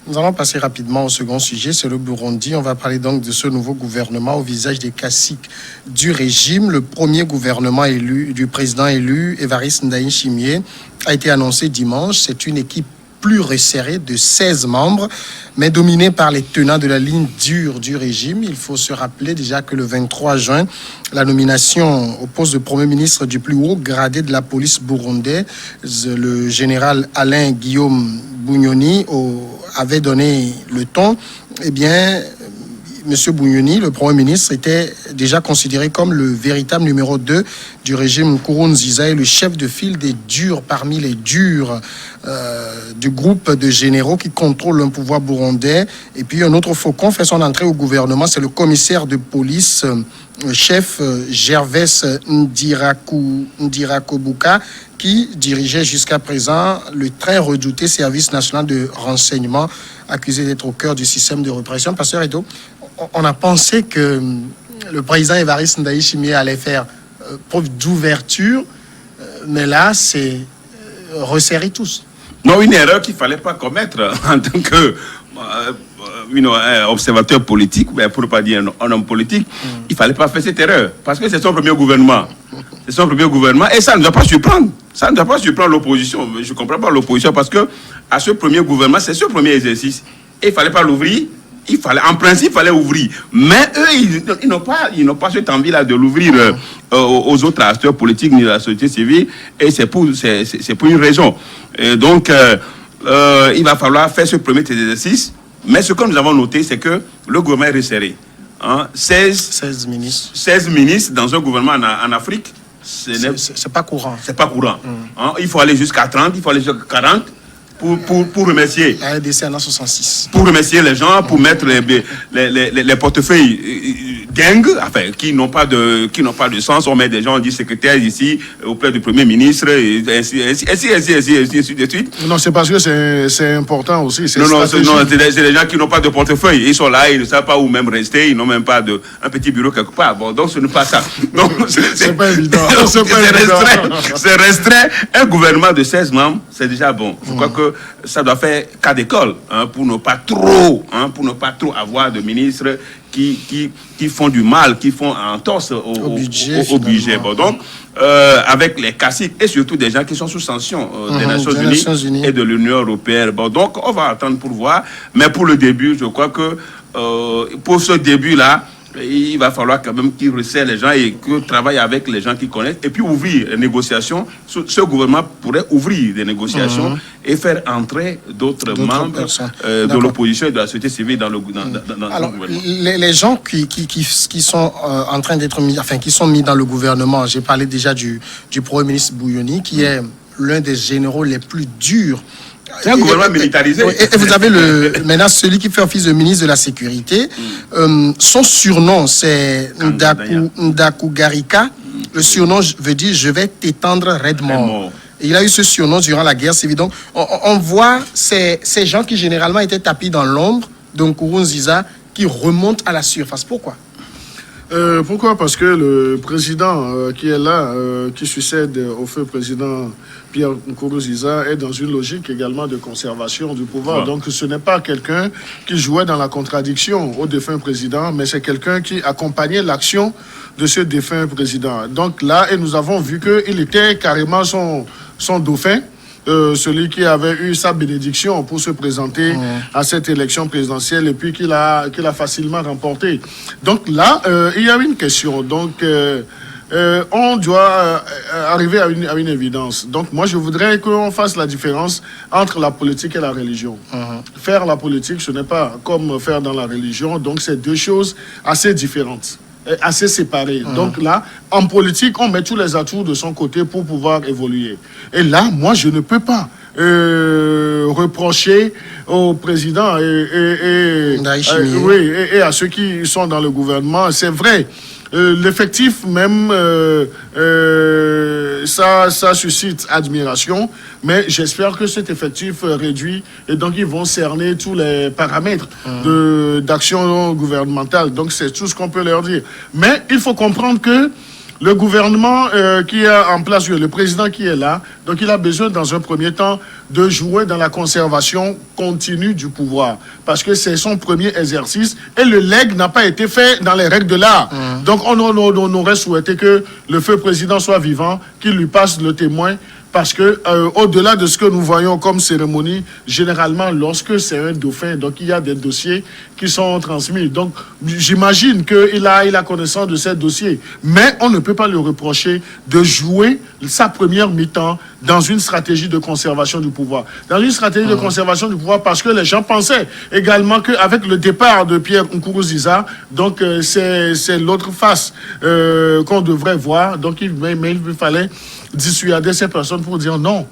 Nous allons passer rapidement au second sujet, c'est le Burundi. On va parler donc de ce nouveau gouvernement au visage des caciques du régime. Le premier gouvernement élu, du président élu, Évariste Ndayishimiye, a été annoncé dimanche. C'est une équipe plus resserrée de 16 membres, mais dominée par les tenants de la ligne dure du régime. Il faut se rappeler déjà que le 23 juin, la nomination au poste de Premier ministre du plus haut gradé de la police burundaise, le général Alain Guillaume Bunyoni, avait donné le ton. Eh bien, M. Bunyoni, le Premier ministre, était déjà considéré comme le véritable numéro 2 du régime Nkurunziza et le chef de file des durs parmi les durs du groupe de généraux qui contrôlent un pouvoir burundais. Et puis un autre faucon fait son entrée au gouvernement, c'est le commissaire de police, chef Gervais Ndirakobuka, qui dirigeait jusqu'à présent le très redouté service national de renseignement, accusé d'être au cœur du système de répression. Pasteur Edo, on a pensé que le président Évariste Ndayishimiye allait faire preuve d'ouverture, mais là, c'est resserrer tous. Non, une erreur qu'il ne fallait pas commettre en tant que observateur politique, mais pour ne pas dire un homme politique, il ne fallait pas faire cette erreur, parce que c'est son premier gouvernement. C'est son premier gouvernement, et ça ne doit pas surprendre. Ça ne doit pas surprendre l'opposition. Je ne comprends pas l'opposition, parce que à ce premier gouvernement, c'est ce premier exercice. Et il ne fallait pas l'ouvrir. En principe, il fallait ouvrir. Mais eux, ils n'ont pas cette envie-là de l'ouvrir aux autres acteurs politiques ni à la société civile. Et c'est pour une raison. Et donc, il va falloir faire ce premier exercice. Mais ce que nous avons noté, c'est que le gouvernement est resserré. 16 ministres dans un gouvernement en Afrique. C'est pas courant. C'est pas courant. Il faut aller jusqu'à 30, il faut aller jusqu'à 40. Pour remercier. La RDC en a 66. Pour remercier les gens, pour mettre les portefeuilles dingues, enfin, qui n'ont pas de sens. On met des gens, on dit secrétaire ici, auprès du Premier ministre, et ainsi de suite. Non, c'est parce que c'est important aussi. Non, c'est des gens qui n'ont pas de portefeuille. Ils sont là, ils ne savent pas où même rester, ils n'ont même pas un petit bureau quelque part. Bon, donc ce n'est pas ça. C'est pas évident. C'est restreint. Un gouvernement de 16 membres, c'est déjà bon. Je crois que ça doit faire cas d'école pour ne pas trop avoir de ministres qui font du mal, qui font entorse au budget. Bon, donc, avec les caciques et surtout des gens qui sont sous sanction des Nations Unies et de l'Union européenne. Bon, donc, on va attendre pour voir. Mais pour le début, je crois que pour ce début-là, il va falloir quand même qu'ils resserrent les gens et qu'ils travaillent avec les gens qui connaissent et puis ouvrir les négociations. Ce gouvernement pourrait ouvrir des négociations et faire entrer d'autres membres de l'opposition et de la société civile dans le gouvernement. Les gens qui sont en train d'être mis, enfin qui sont mis dans le gouvernement, j'ai parlé déjà du Premier ministre Bunyoni, qui est l'un des généraux les plus durs. C'est un gouvernement militarisé. Et vous avez maintenant celui qui fait office de ministre de la Sécurité. Son surnom, c'est Ndaku Garika. Le surnom veut dire « je vais t'étendre raidement ». Il a eu ce surnom durant la guerre civile. Donc, on voit ces gens qui généralement étaient tapis dans l'ombre de Nkurunziza qui remontent à la surface. Pourquoi ? Pourquoi ? Parce que le président qui est là, qui succède au feu président Pierre Nkurunziza, est dans une logique également de conservation du pouvoir. Donc ce n'est pas quelqu'un qui jouait dans la contradiction au défunt président, mais c'est quelqu'un qui accompagnait l'action de ce défunt président. Donc là, et nous avons vu qu'il était carrément son dauphin. Celui qui avait eu sa bénédiction pour se présenter à cette élection présidentielle et puis qu'il a facilement remporté. Donc là, il y a une question. Donc, on doit arriver à une évidence. Donc, moi, je voudrais qu'on fasse la différence entre la politique et la religion. Faire la politique, ce n'est pas comme faire dans la religion. Donc, c'est deux choses assez différentes, assez séparées. Donc là, en politique, on met tous les atouts de son côté pour pouvoir évoluer. Et là, moi, je ne peux pas reprocher au président et à ceux qui sont dans le gouvernement. C'est vrai, l'effectif même, ça suscite admiration, mais j'espère que cet effectif réduit et donc ils vont cerner tous les paramètres d'action gouvernementale. Donc c'est tout ce qu'on peut leur dire. Mais il faut comprendre que le gouvernement qui est en place, le président qui est là, donc il a besoin dans un premier temps de jouer dans la conservation continue du pouvoir. Parce que c'est son premier exercice et le legs n'a pas été fait dans les règles de l'art. Donc on aurait souhaité que le feu président soit vivant, qu'il lui passe le témoin. Parce que au-delà de ce que nous voyons comme cérémonie, généralement, lorsque c'est un dauphin, donc il y a des dossiers qui sont transmis. Donc j'imagine qu'il a connaissance de ces dossiers. Mais on ne peut pas lui reprocher de jouer sa première mi-temps dans une stratégie de conservation du pouvoir. Dans une stratégie de conservation du pouvoir, parce que les gens pensaient également qu'avec le départ de Pierre Nkurunziza, donc c'est l'autre face qu'on devrait voir. Donc il fallait dissuader ces personnes pour dire non.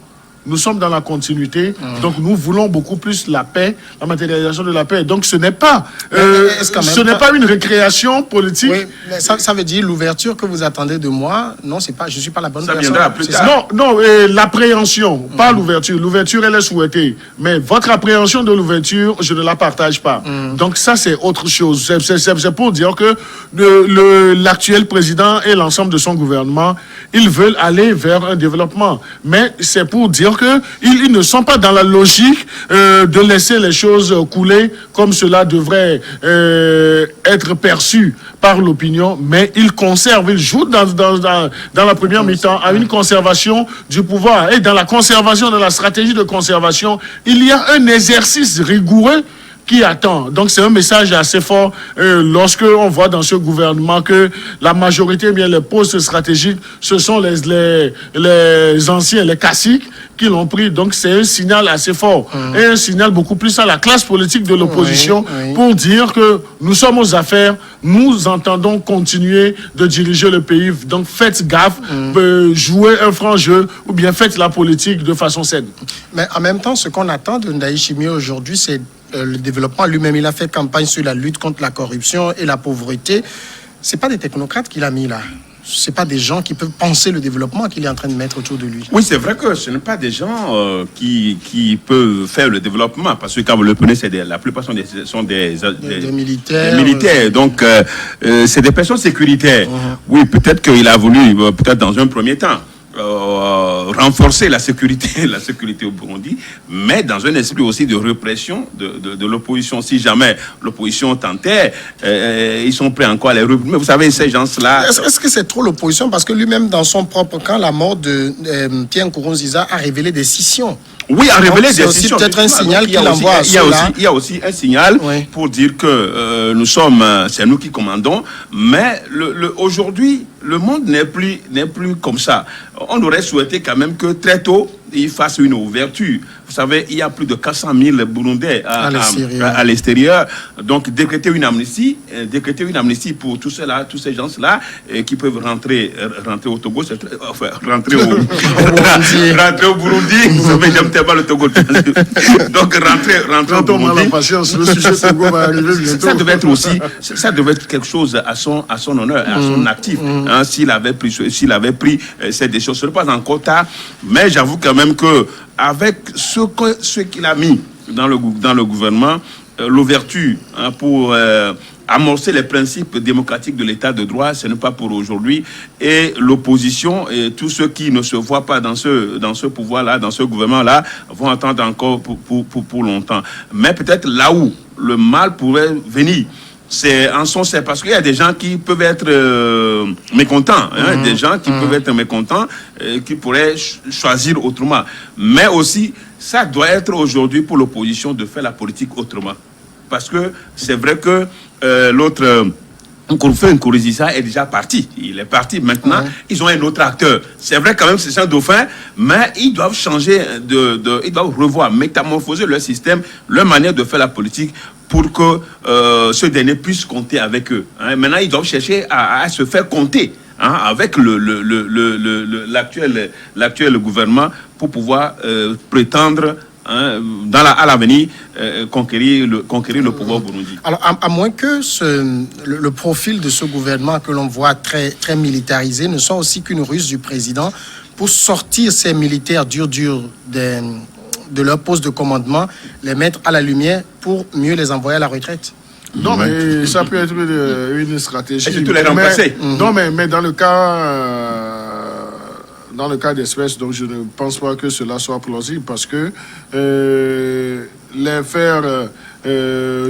Nous sommes dans la continuité, donc nous voulons beaucoup plus la paix, la matérialisation de la paix. Donc ce n'est pas, pas une récréation politique. Oui, mais ça veut dire l'ouverture que vous attendez de moi. Non, c'est pas, je suis pas la bonne personne. Ça viendra plus tard. Non, l'appréhension, pas l'ouverture. L'ouverture, elle est souhaitée, mais votre appréhension de l'ouverture, je ne la partage pas. Donc ça, c'est autre chose. C'est pour dire que l'actuel président et l'ensemble de son gouvernement, ils veulent aller vers un développement, mais c'est pour dire que ils ne sont pas dans la logique de laisser les choses couler comme cela devrait être perçu par l'opinion, mais ils conservent, ils jouent dans la première mi-temps à une conservation du pouvoir. Et dans la conservation, dans la stratégie de conservation, il y a un exercice rigoureux qui attend. Donc c'est un message assez fort lorsque on voit dans ce gouvernement que la majorité, bien les postes stratégiques, ce sont les anciens, les caciques qui l'ont pris. Donc c'est un signal assez fort et un signal beaucoup plus à la classe politique de l'opposition pour dire que nous sommes aux affaires, nous entendons continuer de diriger le pays. Donc faites gaffe, jouez un franc jeu ou bien faites la politique de façon saine. Mais en même temps, ce qu'on attend de Ndayishimiye aujourd'hui, c'est le développement lui-même. Il a fait campagne sur la lutte contre la corruption et la pauvreté. C'est pas des technocrates qu'il a mis là. C'est pas des gens qui peuvent penser le développement qu'il est en train de mettre autour de lui. Oui, c'est vrai que ce n'est pas des gens qui peuvent faire le développement, parce que quand vous le prenez, la plupart sont des militaires. Des militaires. Donc, c'est des personnes sécuritaires. Oui, peut-être qu'il a voulu, peut-être dans un premier temps, renforcer la sécurité au Burundi, mais dans un esprit aussi de répression de l'opposition. Si jamais l'opposition tentait, ils sont prêts encore à les réprimer. Vous savez, ces gens-là... Est-ce que c'est trop l'opposition? Parce que lui-même, dans son propre camp, la mort de Pierre Nkurunziza a révélé des scissions. Oui, a révélé des scissions. C'est aussi peut-être un signal qu'il envoie à ceux-là. Il y a aussi un signal pour dire que c'est nous qui commandons, mais aujourd'hui, le monde n'est plus comme ça. On aurait souhaité quand même que très tôt, il fasse une ouverture. Vous savez, il y a plus de 400 000 Burundais à l'extérieur. Donc, décréter une amnistie pour tous ceux-là, tous ces gens-là qui peuvent rentrer au Togo, rentrer au Burundi. Vous savez, j'aime tellement le Togo. Donc, rentrer au Burundi. Le sujet Togo va arriver bientôt. Ça devait être quelque chose à son honneur, à son actif. Hein, s'il avait pris cette décision, ce n'est pas encore tard, mais j'avoue quand même que avec ce qu'il a mis dans le gouvernement, l'ouverture pour amorcer les principes démocratiques de l'état de droit, ce n'est pas pour aujourd'hui. Et l'opposition et tous ceux qui ne se voient pas dans ce pouvoir-là, dans ce gouvernement-là, vont attendre encore pour longtemps. Mais peut-être là où le mal pourrait venir, c'est parce qu'il y a des gens qui peuvent être mécontents, des gens qui peuvent être mécontents, qui pourraient choisir autrement. Mais aussi, ça doit être aujourd'hui pour l'opposition de faire la politique autrement. Parce que c'est vrai que l'autre... Nkurunziza est déjà parti. Il est parti. Maintenant, ils ont un autre acteur. C'est vrai quand même, c'est un dauphin, mais ils doivent changer ils doivent revoir, métamorphoser leur système, leur manière de faire la politique pour que ce dernier puisse compter avec eux. Maintenant, ils doivent chercher à se faire compter avec l'actuel gouvernement pour pouvoir prétendre à l'avenir, conquérir le pouvoir Burundi. Alors, à moins que le profil de ce gouvernement que l'on voit très, très militarisé ne soit aussi qu'une ruse du président pour sortir ces militaires durs de leur poste de commandement, les mettre à la lumière pour mieux les envoyer à la retraite. Non, mais ça peut être une stratégie. Et surtout les remplacer. Non, mais dans le cas d'espèce, donc je ne pense pas que cela soit plausible parce que les faire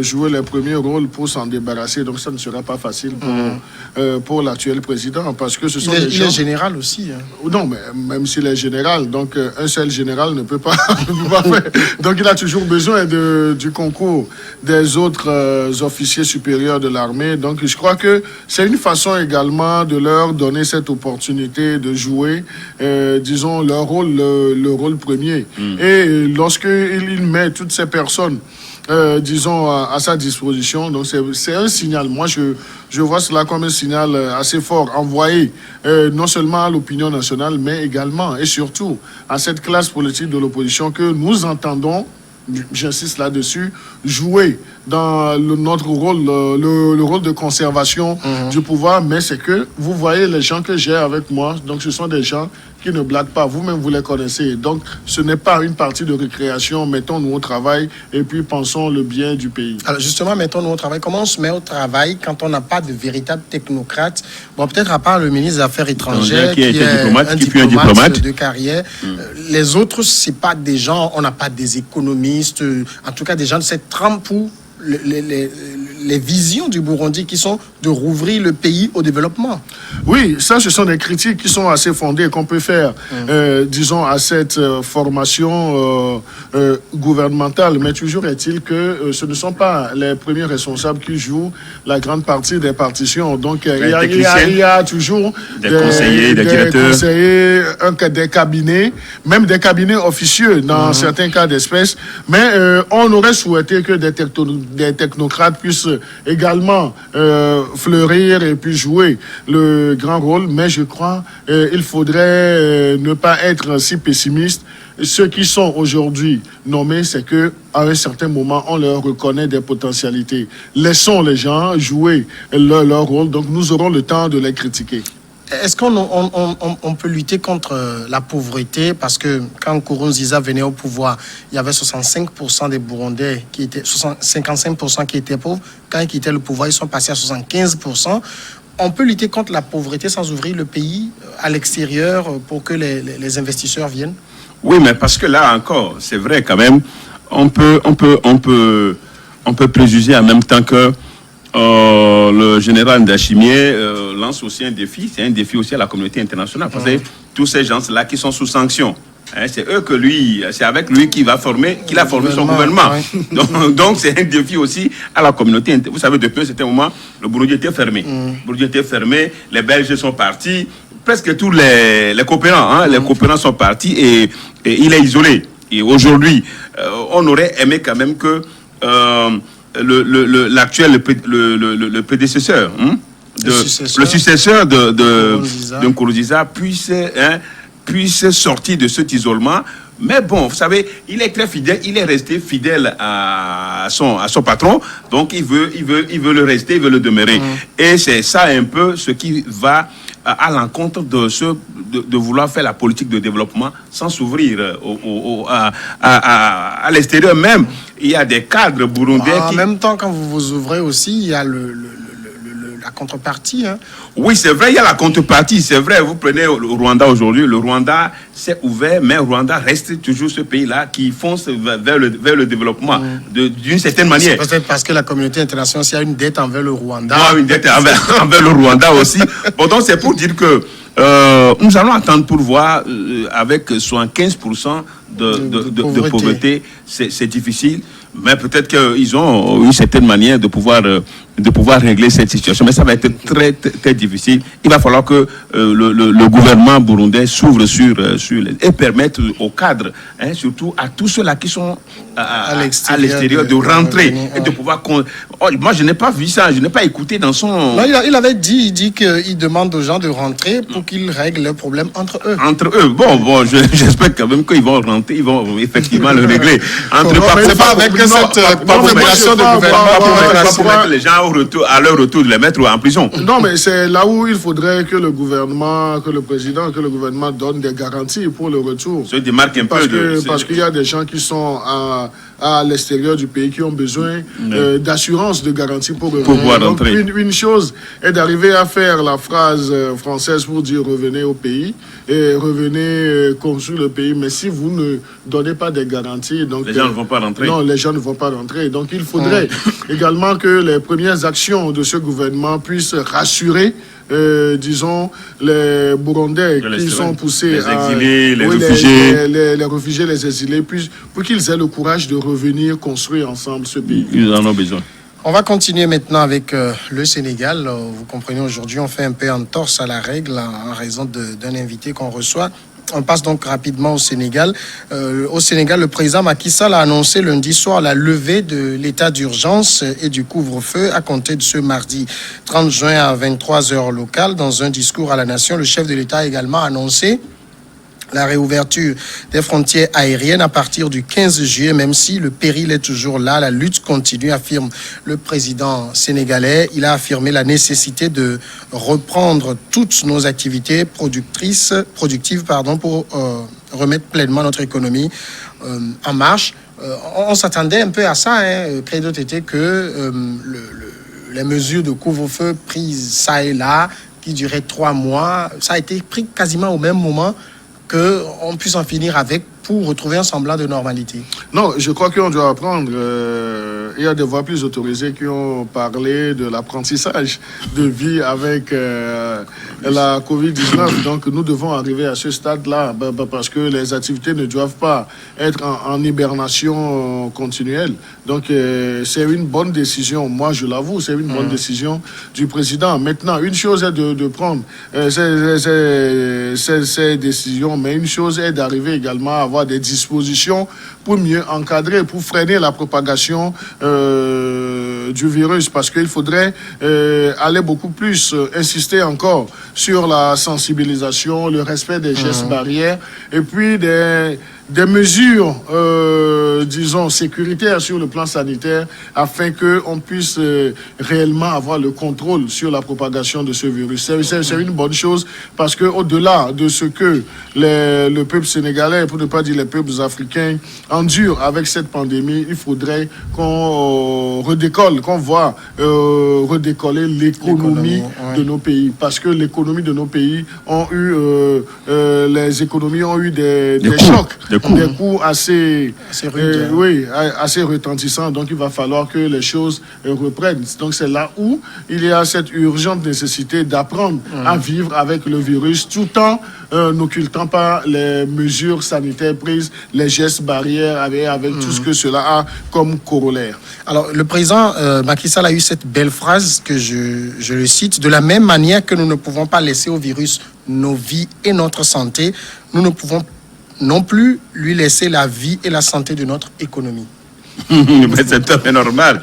jouer les premiers rôles pour s'en débarrasser, donc ça ne sera pas facile pour l'actuel président parce que ce sont il est général aussi. Hein. Non, mais même s'il est général, donc un seul général ne peut pas, faire. Donc il a toujours besoin du concours des autres officiers supérieurs de l'armée. Donc je crois que c'est une façon également de leur donner cette opportunité de jouer, disons, leur rôle, le rôle premier. Et lorsqu'il met toutes ces personnes disons, à sa disposition. Donc, c'est un signal. Moi, je vois cela comme un signal assez fort, envoyé non seulement à l'opinion nationale, mais également et surtout à cette classe politique de l'opposition que nous entendons, j'insiste là-dessus, jouer dans notre rôle, le rôle de conservation du pouvoir. Mais c'est que vous voyez les gens que j'ai avec moi, donc ce sont des gens qui ne blaguent pas. Vous-même, vous les connaissez. Donc, ce n'est pas une partie de récréation. Mettons-nous au travail et puis pensons le bien du pays. Alors, justement, mettons-nous au travail. Comment on se met au travail quand on n'a pas de véritable technocrate? Bon, peut-être à part le ministre des Affaires étrangères, qui est un diplomate de carrière. Les autres, c'est pas des gens, on n'a pas des économistes, en tout cas des gens de cette trempe où les visions du Burundi qui sont de rouvrir le pays au développement. Oui, ça, ce sont des critiques qui sont assez fondées qu'on peut faire, disons, à cette formation gouvernementale. Mais toujours est-il que ce ne sont pas les premiers responsables qui jouent la grande partie des partitions. Donc, il y a toujours des conseillers, des directeurs. Des cabinets, même des cabinets officieux dans certains cas d'espèce. Mais on aurait souhaité que des technocrates puissent également fleurir et puis jouer le grand rôle, mais je crois il faudrait ne pas être si pessimiste. Ceux qui sont aujourd'hui nommés, c'est que à un certain moment, on leur reconnaît des potentialités. Laissons les gens jouer leur rôle, donc nous aurons le temps de les critiquer. Est-ce qu'on peut lutter contre la pauvreté? Parce que quand Nkurunziza venait au pouvoir, il y avait 65% des Burundais qui étaient 55% qui étaient pauvres. Quand ils quittaient le pouvoir, ils sont passés à 75%. On peut lutter contre la pauvreté sans ouvrir le pays à l'extérieur pour que les investisseurs viennent? Oui, mais parce que là encore, c'est vrai quand même, on peut préjuger en même temps que le général Ndachimier lance aussi un défi. C'est un défi aussi à la communauté internationale. Parce que tous ces gens-là qui sont sous sanction, c'est eux que c'est avec lui qu'il a formé son gouvernement. Ouais. Donc c'est un défi aussi à la communauté. Vous savez, depuis un certain moment, le Burundi était fermé. Le Burundi était fermé, les Belges sont partis, presque tous les coopérants, les coopérants sont partis et il est isolé. Et aujourd'hui, on aurait aimé quand même que l'actuel, le prédécesseur, le successeur de Nkurunziza puisse sortir de cet isolement. Mais bon, vous savez, il est très fidèle, il est resté fidèle à son patron, donc il veut le rester, il veut le demeurer. Et c'est ça un peu ce qui va à l'encontre de vouloir faire la politique de développement sans s'ouvrir à l'extérieur même. Il y a des cadres burundais En même temps, quand vous vous ouvrez aussi, il y a la contrepartie. Hein. Oui, c'est vrai, il y a la contrepartie. C'est vrai, vous prenez le Rwanda aujourd'hui. Le Rwanda s'est ouvert, mais le Rwanda reste toujours ce pays-là qui fonce vers le développement d'une certaine manière. C'est peut-être parce que la communauté internationale aussi a une dette envers le Rwanda. Ah, une dette envers le Rwanda aussi. Bon, donc c'est pour dire que nous allons attendre pour voir avec 75% de pauvreté, c'est difficile. Mais peut-être qu'ils ont une certaine manière de pouvoir régler cette situation. Mais ça va être très, très difficile. Il va falloir que le gouvernement burundais s'ouvre sur et permette aux cadres, surtout à tous ceux-là qui sont à l'extérieur, de rentrer et de pouvoir... moi, je n'ai pas vu ça. Je n'ai pas écouté dans son... Non, il avait dit qu'il demande aux gens de rentrer pour qu'ils règlent leurs problèmes entre eux. Entre eux. Bon, j'espère quand même qu'ils vont rentrer. Ils vont effectivement le régler. C'est pas avec cette population de gouvernement pour mettre les gens à leur retour, de les mettre en prison. Non, mais c'est là où il faudrait que le gouvernement, que le président, que le gouvernement donne des garanties pour le retour. Se démarque un peu parce qu'il y a des gens qui sont à l'extérieur du pays qui ont besoin d'assurance, de garantie pour revenir. pouvoir Donc, rentrer. une chose est d'arriver à faire la phrase française pour dire revenez au pays et revenez construire le pays. Mais si vous ne donnez pas des garanties, donc Les gens ne vont pas rentrer. non, les gens ne vont pas rentrer. Donc il faudrait également que les premières actions de ce gouvernement puissent rassurer, disons, les Burundais De qui l'Est, sont ouais. poussés Les à... exilés, les Oui, réfugiés. les réfugiés, les exilés, pour qu'ils aient le courage de revenir construire ensemble ce pays. Ils en ont besoin. On va continuer maintenant avec le Sénégal. Vous comprenez, aujourd'hui, on fait un peu entorse à la règle en raison d'un invité qu'on reçoit. On passe donc rapidement au Sénégal. Au Sénégal, le président Macky Sall a annoncé lundi soir la levée de l'état d'urgence et du couvre-feu à compter de ce mardi 30 juin à 23h local. Dans un discours à la nation, le chef de l'État a également annoncé la réouverture des frontières aériennes à partir du 15 juillet, même si le péril est toujours là, la lutte continue, affirme le président sénégalais. Il a affirmé la nécessité de reprendre toutes nos activités productives pour remettre pleinement notre économie en marche. On s'attendait un peu à ça, Credo Tété, que les mesures de couvre-feu prises ça et là, qui duraient 3 mois, ça a été pris quasiment au même moment, qu'on puisse en finir avec pour retrouver un semblant de normalité. Non, je crois qu'on doit apprendre. Il y a des voix plus autorisées qui ont parlé de l'apprentissage de vie avec la Covid-19. Donc, nous devons arriver à ce stade-là parce que les activités ne doivent pas être en hibernation continuelle. Donc, c'est une bonne décision. Moi, je l'avoue, c'est une bonne décision du président. Maintenant, une chose est de prendre ces décisions, mais une chose est d'arriver également à avoir des dispositions pour mieux encadrer, pour freiner la propagation du virus, parce qu'il faudrait aller beaucoup plus, insister encore sur la sensibilisation, le respect des gestes barrières, et puis des mesures, disons, sécuritaires sur le plan sanitaire, afin qu'on puisse réellement avoir le contrôle sur la propagation de ce virus. C'est une bonne chose, parce qu'au-delà de ce que le peuple sénégalais, pour ne pas dire les peuples africains, endurent avec cette pandémie, il faudrait qu'on redécolle, qu'on voit redécoller l'économie de nos pays. Parce que l'économie de nos pays ont eu, les économies ont eu des chocs. Des coûts assez rudes. assez retentissants. Donc, il va falloir que les choses reprennent. Donc, c'est là où il y a cette urgente nécessité d'apprendre à vivre avec le virus tout en n'occultant pas les mesures sanitaires prises, les gestes barrières avec tout ce que cela a comme corollaire. Alors, le président Macky Sall a eu cette belle phrase que je le cite. De la même manière que nous ne pouvons pas laisser au virus nos vies et notre santé, nous ne pouvons non plus lui laisser la vie et la santé de notre économie. Mais c'est tout à fait normal.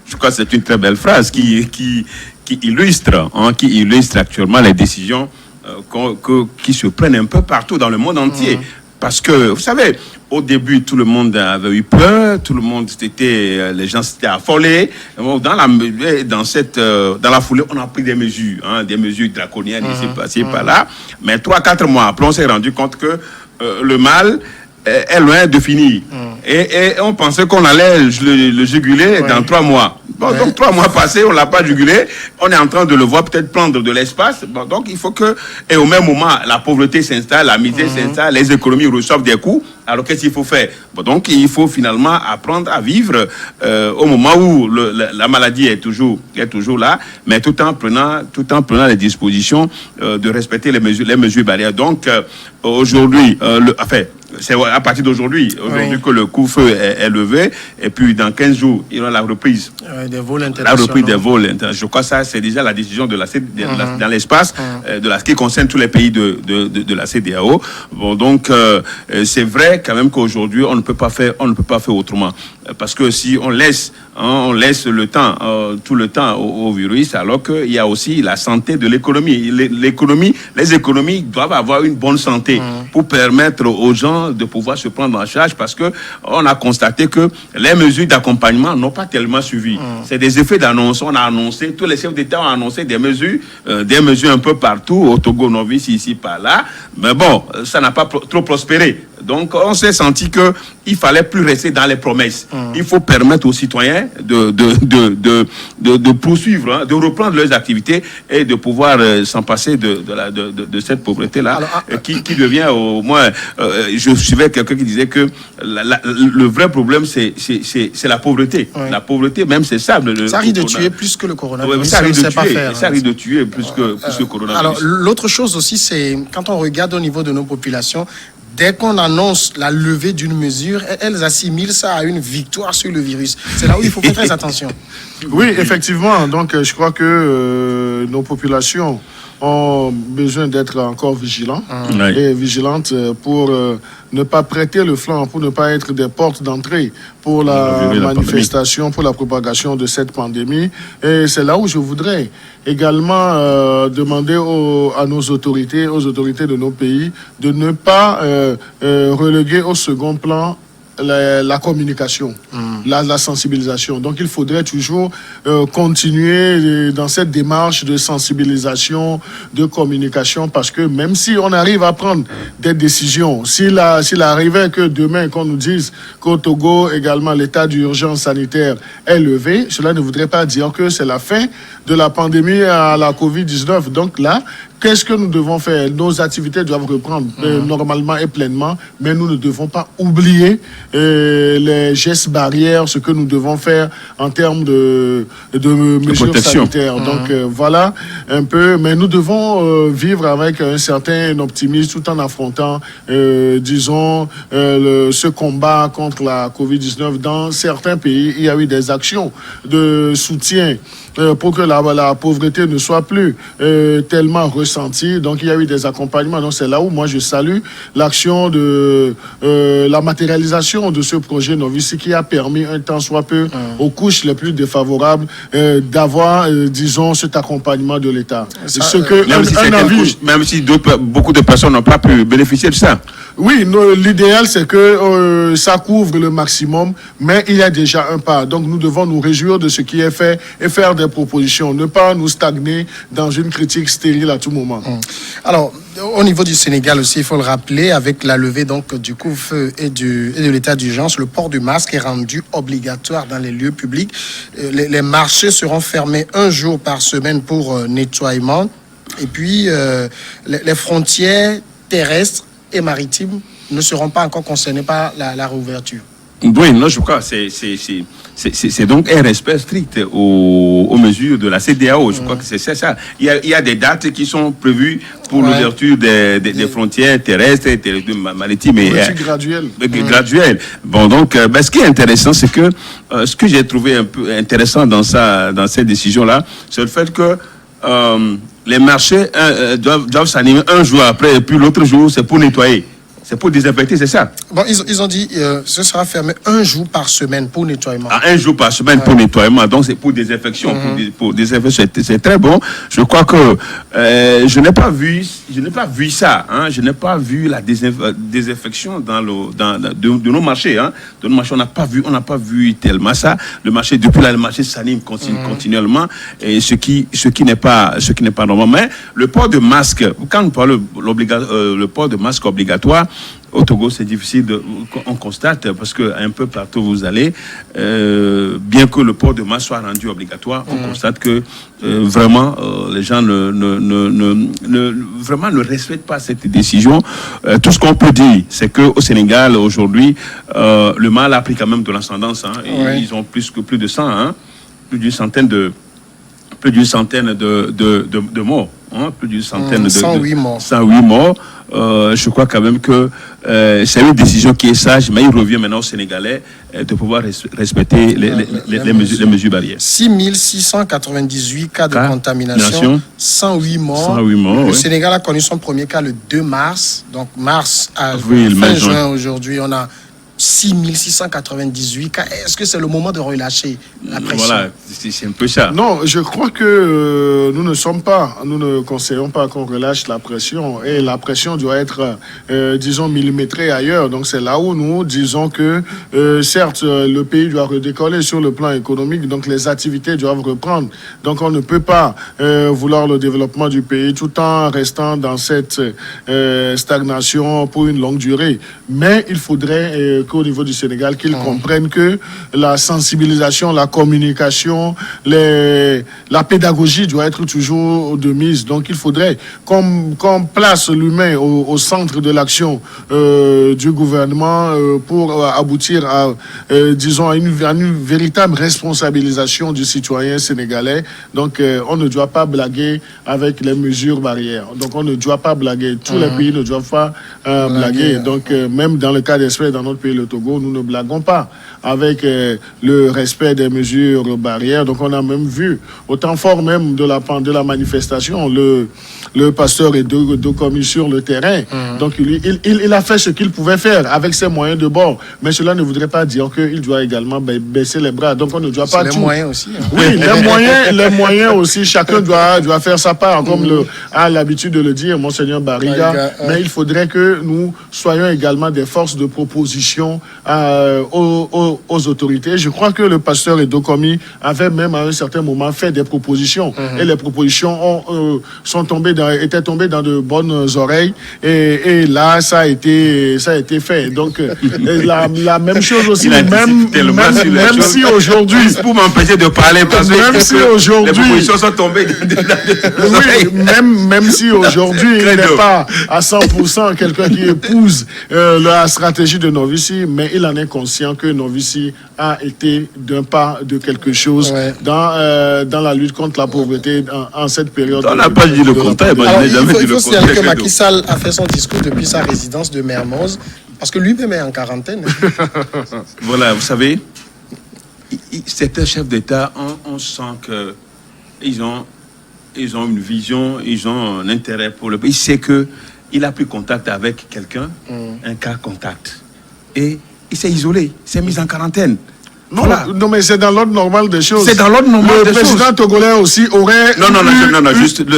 Je crois que c'est une très belle phrase qui illustre actuellement les décisions qui se prennent un peu partout dans le monde entier. Parce que, vous savez, au début, tout le monde avait eu peur, les gens s'étaient affolés. Dans la foulée, on a pris des mesures draconiennes ici, par là. Mais 3-4 mois après, on s'est rendu compte que le mal est loin de finir. Et on pensait qu'on allait le juguler dans 3 mois. Bon, donc 3 mois passés, on ne l'a pas jugulé. On est en train de le voir peut-être prendre de l'espace. Bon, donc il faut que, et au même moment, la pauvreté s'installe, la misère s'installe, les économies reçoivent des coups. Alors qu'est-ce qu'il faut faire? Bon, donc il faut finalement apprendre à vivre au moment où la maladie est toujours là, mais tout en prenant les dispositions de respecter les mesures barrières. Donc aujourd'hui, c'est à partir d'aujourd'hui que le coup-feu est levé, et puis dans 15 jours, il y aura la reprise. Des vols La reprise des vols internationaux. Je crois que ça, c'est déjà la décision de dans l'espace, qui concerne tous les pays de la CEDEAO. Bon, donc, c'est vrai quand même qu'aujourd'hui, on ne peut pas faire autrement. Parce que si on laisse le temps, tout le temps au virus, alors qu'il y a aussi la santé de l'économie. Les économies doivent avoir une bonne santé pour permettre aux gens de pouvoir se prendre en charge, parce que on a constaté que les mesures d'accompagnement n'ont pas tellement suivi. C'est des effets d'annonce. On a annoncé, tous les chefs d'État ont annoncé des mesures un peu partout, au Togo, Novice, ici, par là. Mais bon, ça n'a pas trop prospéré. Donc, on s'est senti qu'il fallait plus rester dans les promesses. Il faut permettre aux citoyens de poursuivre, hein, de reprendre leurs activités et de pouvoir s'en passer de cette pauvreté-là, qui devient au moins... je suivais quelqu'un qui disait que le vrai problème, c'est la pauvreté. Oui. La pauvreté, même, c'est ça. Ça risque de tuer plus que le coronavirus. Ouais, ça risque de tuer, faire, ça risque de tuer plus que le coronavirus. Alors, l'autre chose aussi, c'est quand on regarde au niveau de nos populations, dès qu'on annonce la levée d'une mesure, elles assimilent ça à une victoire sur le virus. C'est là où il faut faire très attention. Oui, effectivement. Donc, je crois que nos populations ont besoin d'être encore vigilants et vigilantes pour ne pas prêter le flanc, pour ne pas être des portes d'entrée pour la manifestation, pour la propagation de cette pandémie. Et c'est là où je voudrais également demander à nos autorités, aux autorités de nos pays, de ne pas reléguer au second plan la communication, la sensibilisation. Donc, il faudrait toujours continuer dans cette démarche de sensibilisation, de communication, parce que même si on arrive à prendre des décisions, s'il arrivait que demain, qu'on nous dise qu'au Togo, également, l'état d'urgence sanitaire est levé, cela ne voudrait pas dire que c'est la fin de la pandémie à la COVID-19. Donc là, qu'est-ce que nous devons faire? Nos activités doivent reprendre normalement et pleinement, mais nous ne devons pas oublier les gestes barrières, ce que nous devons faire en termes de mesures sanitaires. Donc voilà un peu, mais nous devons vivre avec un certain optimisme tout en affrontant, disons, ce combat contre la COVID-19. Dans certains pays, il y a eu des actions de soutien pour que la pauvreté ne soit plus tellement ressentie. Donc, il y a eu des accompagnements. Donc, c'est là où moi, je salue l'action de la matérialisation de ce projet Novici qui a permis un temps soit peu aux couches les plus défavorables d'avoir, disons, cet accompagnement de l'État. Ce que même si beaucoup de personnes n'ont pas pu bénéficier de ça. Oui, l'idéal, c'est que ça couvre le maximum, mais il y a déjà un pas. Donc, nous devons nous réjouir de ce qui est fait et faire des propositions, ne pas nous stagner dans une critique stérile à tout moment. Alors, au niveau du Sénégal aussi, il faut le rappeler, avec la levée donc du couvre-feu et de l'état d'urgence, le port du masque est rendu obligatoire dans les lieux publics. Les marchés seront fermés un jour par semaine pour nettoiement. Et puis, les frontières terrestres et maritimes ne seront pas encore concernés par la réouverture. Oui, non, je crois que c'est donc un respect strict aux mesures de la CEDEAO. Je crois que c'est ça. Il y a des dates qui sont prévues pour l'ouverture des frontières terrestres et maritimes. Graduelle. Bon, donc, ce qui est intéressant, c'est que ce que j'ai trouvé un peu intéressant dans cette décision-là, c'est le fait que les marchés doivent s'animer un jour après, et puis l'autre jour, c'est pour nettoyer. C'est pour désinfecter, c'est ça? Bon, ils ont dit ce sera fermé un jour par semaine pour nettoiement. Un jour par semaine pour nettoiement, donc c'est pour désinfection. Pour désinfection, c'est très bon. Je crois que je n'ai pas vu ça. Hein, je n'ai pas vu la désinfection de nos marchés. Hein. De nos marchés, on n'a pas vu tellement ça. Le marché, depuis là, le marché s'anime continuellement, et ce qui n'est pas normal. Mais le port de masque, quand on parle le port de masque obligatoire, au Togo, c'est difficile, on constate, parce qu'un peu partout où vous allez, bien que le port de masque soit rendu obligatoire, on constate que vraiment, les gens vraiment ne respectent pas cette décision. Tout ce qu'on peut dire, c'est qu'au Sénégal, aujourd'hui, le mal a pris quand même de l'ascendance. Hein, ils ont plus de 100, hein, plus d'une centaine de morts. Hein, plus d'une centaine de 108 morts. 108 morts. Je crois quand même que c'est une décision qui est sage, mais il revient maintenant aux Sénégalais de pouvoir respecter les mesures barrières. 6698 cas de contamination, 108 morts. Le Sénégal a connu son premier cas le 2 mars. Donc mars à fin juin, aujourd'hui, on a 6698 cas. Est-ce que c'est le moment de relâcher la pression? Voilà, c'est un peu ça. Non, je crois que nous ne conseillons pas qu'on relâche la pression. Et la pression doit être, disons, millimétrée ailleurs. Donc c'est là où nous disons que, certes, le pays doit redécoller sur le plan économique. Donc les activités doivent reprendre. Donc on ne peut pas vouloir le développement du pays tout en restant dans cette stagnation pour une longue durée. Mais il faudrait qu'au niveau du Sénégal, qu'ils comprennent que la sensibilisation, la communication, la pédagogie doit être toujours de mise. Donc il faudrait qu'on place l'humain au centre de l'action du gouvernement pour aboutir à, disons, à une véritable responsabilisation du citoyen sénégalais. Donc on ne doit pas blaguer avec les mesures barrières. Donc on ne doit pas blaguer. Tous les pays ne doivent pas blaguer. Donc même dans le cas d'espèce, dans notre pays, le Togo, nous ne blaguons pas avec le respect des mesures barrières. Donc on a même vu, au temps fort même de la manifestation, le pasteur est de commis sur le terrain. Donc il a fait ce qu'il pouvait faire avec ses moyens de bord. Mais cela ne voudrait pas dire qu'il doit également baisser les bras. Donc on ne doit pas les moyens aussi. Hein. Oui, les moyens aussi. Chacun doit faire sa part, comme a l'habitude de le dire, Monseigneur Barriga. Mais il faudrait que nous soyons également des forces de proposition aux autorités. Je crois que le pasteur Edokomi avait même à un certain moment fait des propositions. Et les propositions étaient tombées dans de bonnes oreilles. Et là, ça a été fait. Donc, la même chose aussi, même si aujourd'hui... Pour m'empêcher de parler, parce même si aujourd'hui... Les propositions sont tombées oui, même si aujourd'hui, il n'est pas à 100% quelqu'un qui épouse la stratégie de Novici, mais il en est conscient que Novici a été d'un pas de quelque chose dans la lutte contre la pauvreté en cette période. On n'a pas dit le contraire. Il faut signaler que Macky Sall a fait son discours depuis sa résidence de Mermoz, parce que lui-même est en quarantaine. Voilà, vous savez, certains chefs d'État, on sent qu'ils ont une vision, ils ont un intérêt pour le pays. Il sait qu'il a pris contact avec quelqu'un, un cas contact. Et il s'est isolé, il s'est mis en quarantaine. Non, voilà. Non, mais c'est dans l'ordre normal des choses. C'est dans l'ordre normal des choses. Le président togolais aussi aurait... Non,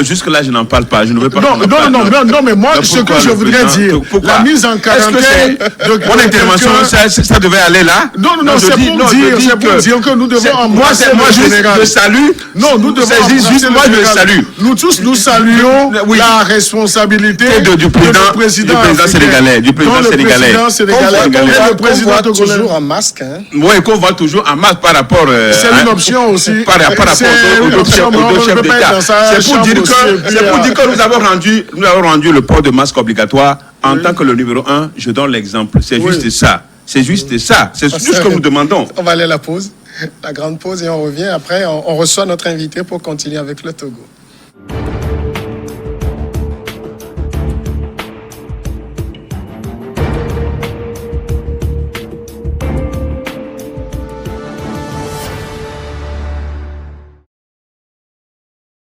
jusque là, je n'en parle pas. Je ne veux pas... Non, mais moi, ce que je voudrais dire, la mise en quarantaine... Mon intervention, ça devait aller là? Non, c'est pour dire que nous devons embrasser le général. Je salue. Non, nous devons embrasser moi, je salue. Nous tous, nous saluons la responsabilité du président sénégalais. Du président sénégalais. Le président togolais. Toujours en masque. Oui, qu'on voit toujours en masse par rapport... c'est une option aussi. Par rapport aux deux chefs d'État. C'est pour dire que nous avons rendu le port de masque obligatoire en tant que le numéro 1. Je donne l'exemple. C'est juste ça. C'est juste ça. C'est tout ce que nous demandons. On va aller à la pause, la grande pause, et on revient. Après, on reçoit notre invité pour continuer avec le Togo.